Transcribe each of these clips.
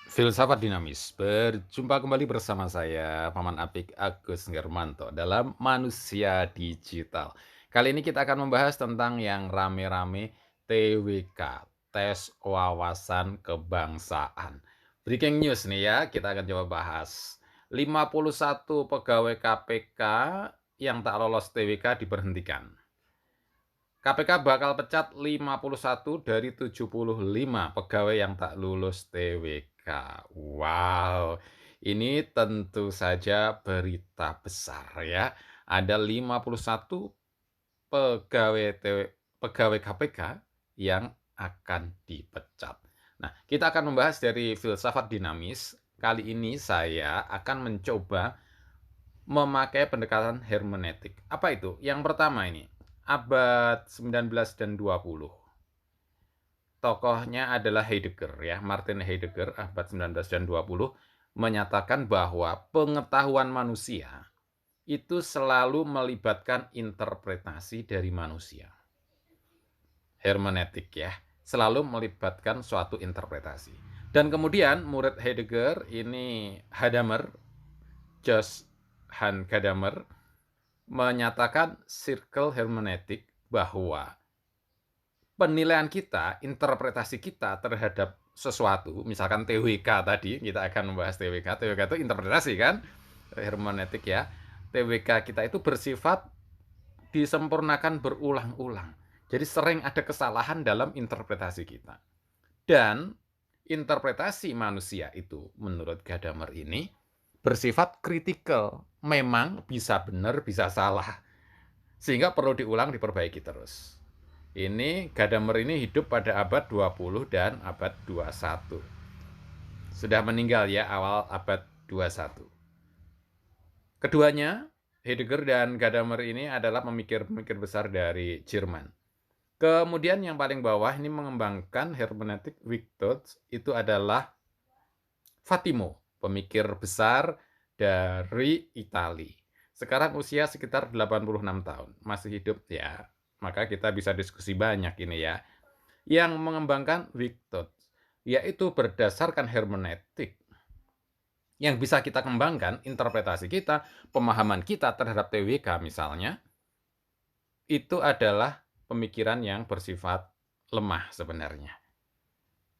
Filsafat dinamis, berjumpa kembali bersama saya Paman Apik Agus Ngermanto dalam Manusia Digital. Kali ini kita akan membahas tentang yang rame-rame TWK, Tes Wawasan Kebangsaan. Breaking news nih ya, kita akan coba bahas. 51 pegawai KPK yang tak lolos TWK diberhentikan. KPK bakal pecat 51 dari 75 pegawai yang tak lulus TWK. Wow, ini tentu saja berita besar ya. Ada 51 pegawai KPK yang akan dipecat. Nah, kita akan membahas dari filsafat dinamis. Kali ini saya akan mencoba memakai pendekatan hermeneutik. Apa itu? Yang pertama ini, abad 19 dan 20. Tokohnya adalah Heidegger ya, Martin Heidegger abad 19 dan 20 menyatakan bahwa pengetahuan manusia itu selalu melibatkan interpretasi dari manusia. Hermeneutik ya, selalu melibatkan suatu interpretasi. Dan kemudian murid Heidegger ini Gadamer, Johann Gadamer menyatakan circle hermeneutik bahwa penilaian kita, interpretasi kita terhadap sesuatu, misalkan TWK tadi, kita akan membahas TWK. TWK itu interpretasi kan, hermeneutik ya. TWK kita itu bersifat disempurnakan berulang-ulang. Jadi sering ada kesalahan dalam interpretasi kita. Dan interpretasi manusia itu, menurut Gadamer ini, bersifat kritikal. Memang bisa benar, bisa salah. Sehingga perlu diulang, diperbaiki terus. Ini Gadamer ini hidup pada abad 20 dan abad 21. Sudah meninggal ya awal abad 21. Keduanya, Heidegger dan Gadamer ini adalah pemikir-pemikir besar dari Jerman. Kemudian yang paling bawah ini mengembangkan hermeneutik Wittgenstein itu adalah Fatimo, pemikir besar dari Italia. Sekarang usia sekitar 86 tahun, masih hidup ya. Maka kita bisa diskusi banyak ini ya. Yang mengembangkan Wittgenstein, yaitu berdasarkan hermeneutik. Yang bisa kita kembangkan, interpretasi kita, pemahaman kita terhadap TWK misalnya, itu adalah pemikiran yang bersifat lemah sebenarnya.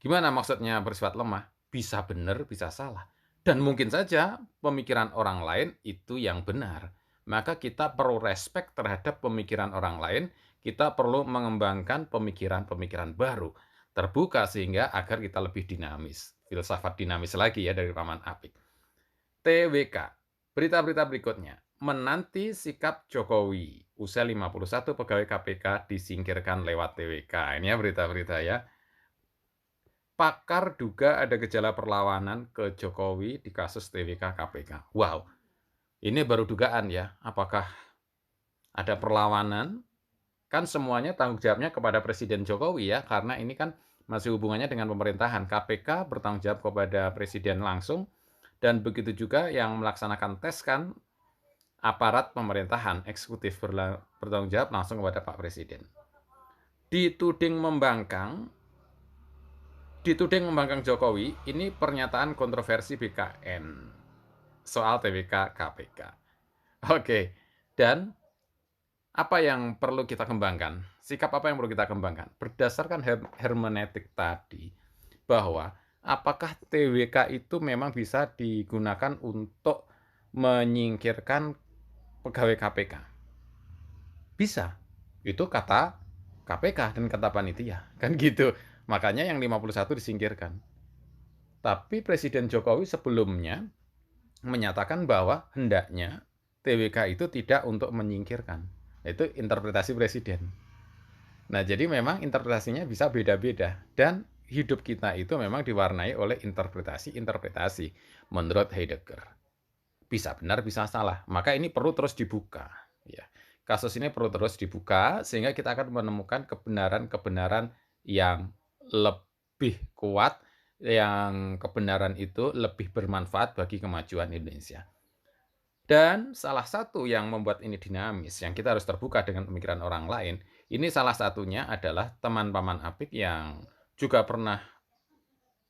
Gimana maksudnya bersifat lemah? Bisa benar, bisa salah. Dan mungkin saja pemikiran orang lain itu yang benar. Maka kita perlu respect terhadap pemikiran orang lain, kita perlu mengembangkan pemikiran-pemikiran baru, terbuka sehingga agar kita lebih dinamis. Filsafat dinamis lagi ya dari Paman Apik. TWK, berita-berita berikutnya. Menanti sikap Jokowi, usai 51 pegawai KPK disingkirkan lewat TWK. Ini ya berita-berita ya. Pakar duga ada gejala perlawanan ke Jokowi di kasus TWK KPK. Wow, ini baru dugaan ya. Apakah ada perlawanan? Kan semuanya tanggung jawabnya kepada Presiden Jokowi ya, karena ini kan masih hubungannya dengan pemerintahan. KPK bertanggung jawab kepada Presiden langsung, dan begitu juga yang melaksanakan tes kan aparat pemerintahan, eksekutif bertanggung jawab langsung kepada Pak Presiden. Dituding membangkang Jokowi, ini pernyataan kontroversi BKN soal TWK KPK. Oke, dan apa yang perlu kita kembangkan? Sikap apa yang perlu kita kembangkan? Berdasarkan hermeneutik tadi, bahwa apakah TWK itu memang bisa digunakan untuk menyingkirkan pegawai KPK? Bisa. Itu kata KPK dan kata panitia, kan gitu. Makanya yang 51 disingkirkan. Tapi Presiden Jokowi sebelumnya menyatakan bahwa hendaknya TWK itu tidak untuk menyingkirkan. Itu interpretasi Presiden. Nah, jadi memang interpretasinya bisa beda-beda. Dan hidup kita itu memang diwarnai oleh interpretasi-interpretasi menurut Heidegger. Bisa benar, bisa salah. Maka ini perlu terus dibuka. Ya. Kasus ini perlu terus dibuka sehingga kita akan menemukan kebenaran-kebenaran yang lebih kuat, yang kebenaran itu lebih bermanfaat bagi kemajuan Indonesia. Dan salah satu yang membuat ini dinamis, yang kita harus terbuka dengan pemikiran orang lain, ini salah satunya adalah teman Paman Apik yang juga pernah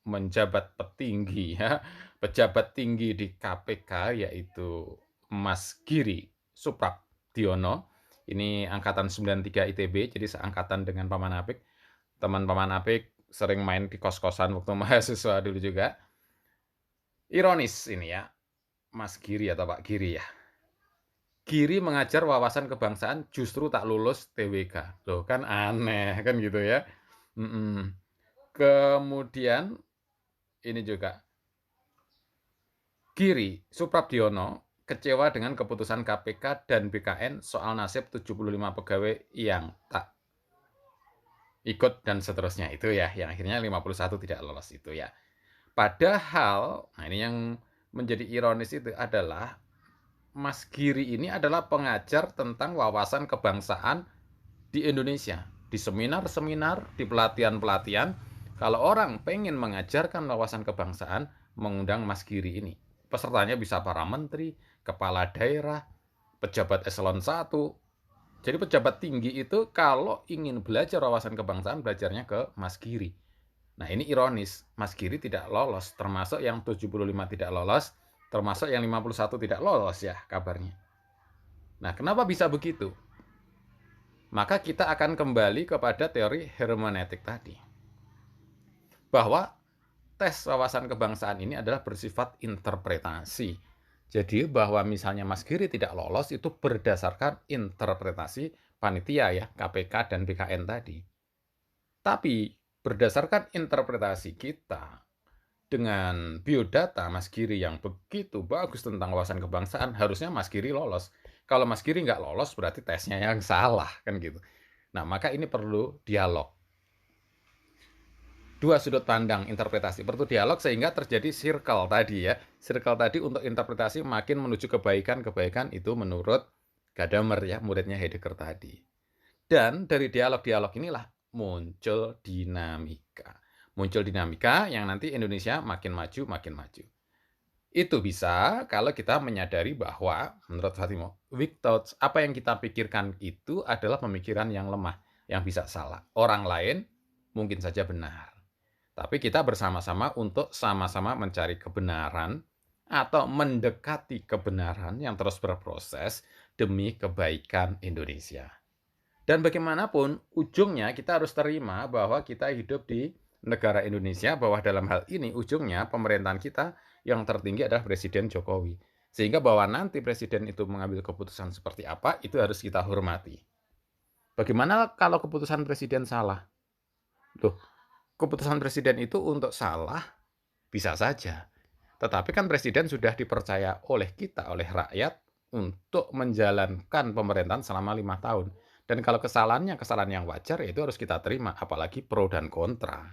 menjabat petinggi ya, pejabat tinggi di KPK yaitu Mas Giri Suprabdiono. Ini angkatan 93 ITB, jadi seangkatan dengan Paman Apik. Teman Paman Apik sering main di kos-kosan waktu mahasiswa dulu juga. Ironis ini ya, Mas Giri atau Pak Giri ya. Giri mengajar wawasan kebangsaan justru tak lulus TWK. Loh kan aneh kan gitu ya. Kemudian ini juga Giri Suprabdiono kecewa dengan keputusan KPK dan BKN soal nasib 75 pegawai yang tak ikut dan seterusnya itu ya, yang akhirnya 51 tidak lolos itu ya. Padahal, nah ini yang menjadi ironis itu adalah Mas Giri ini adalah pengajar tentang wawasan kebangsaan di Indonesia. Di seminar-seminar, di pelatihan-pelatihan, kalau orang pengen mengajarkan wawasan kebangsaan, mengundang Mas Giri ini. Pesertanya bisa para menteri, kepala daerah, pejabat eselon 1. Jadi pejabat tinggi itu kalau ingin belajar wawasan kebangsaan, belajarnya ke Mas Giri. Nah ini ironis, Mas Giri tidak lolos, termasuk yang 75 tidak lolos, termasuk yang 51 tidak lolos ya kabarnya. Nah kenapa bisa begitu? Maka kita akan kembali kepada teori hermeneutik tadi. Bahwa tes wawasan kebangsaan ini adalah bersifat interpretasi. Jadi bahwa misalnya Mas Giri tidak lolos itu berdasarkan interpretasi panitia ya, KPK dan BKN tadi. Tapi berdasarkan interpretasi kita dengan biodata Mas Giri yang begitu bagus tentang wawasan kebangsaan, harusnya Mas Giri lolos. Kalau Mas Giri nggak lolos berarti tesnya yang salah kan gitu. Nah maka ini perlu dialog. Dua sudut pandang interpretasi perlu dialog sehingga terjadi circle tadi ya. Circle tadi untuk interpretasi makin menuju kebaikan-kebaikan itu menurut Gadamer ya, muridnya Heidegger tadi. Dan dari dialog-dialog inilah muncul dinamika. Muncul dinamika yang nanti Indonesia makin maju, makin maju. Itu bisa kalau kita menyadari bahwa menurut Fatimo, weak thoughts, apa yang kita pikirkan itu adalah pemikiran yang lemah, yang bisa salah. Orang lain mungkin saja benar. Tapi kita bersama-sama untuk sama-sama mencari kebenaran atau mendekati kebenaran yang terus berproses demi kebaikan Indonesia. Dan bagaimanapun, ujungnya kita harus terima bahwa kita hidup di negara Indonesia, bahwa dalam hal ini ujungnya pemerintahan kita yang tertinggi adalah Presiden Jokowi. Sehingga bahwa nanti Presiden itu mengambil keputusan seperti apa, itu harus kita hormati. Bagaimana kalau keputusan Presiden salah? Loh, keputusan Presiden itu untuk salah bisa saja. Tetapi kan Presiden sudah dipercaya oleh kita, oleh rakyat, untuk menjalankan pemerintahan selama 5 tahun. Dan kalau kesalahannya kesalahan yang wajar, ya itu harus kita terima, apalagi pro dan kontra.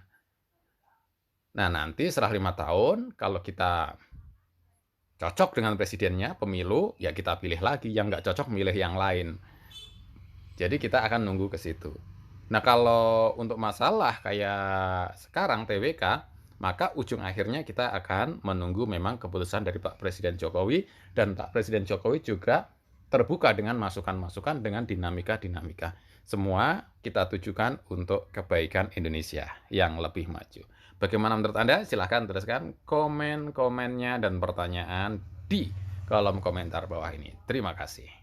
Nah nanti setelah 5 tahun, kalau kita cocok dengan presidennya, pemilu, ya kita pilih lagi. Yang nggak cocok, milih yang lain. Jadi kita akan nunggu ke situ. Nah kalau untuk masalah kayak sekarang TWK, maka ujung akhirnya kita akan menunggu memang keputusan dari Pak Presiden Jokowi, dan Pak Presiden Jokowi juga terbuka dengan masukan-masukan dengan dinamika-dinamika. Semua kita tujukan untuk kebaikan Indonesia yang lebih maju. Bagaimana menurut Anda? Silahkan teruskan komen-komennya dan pertanyaan di kolom komentar bawah ini. Terima kasih.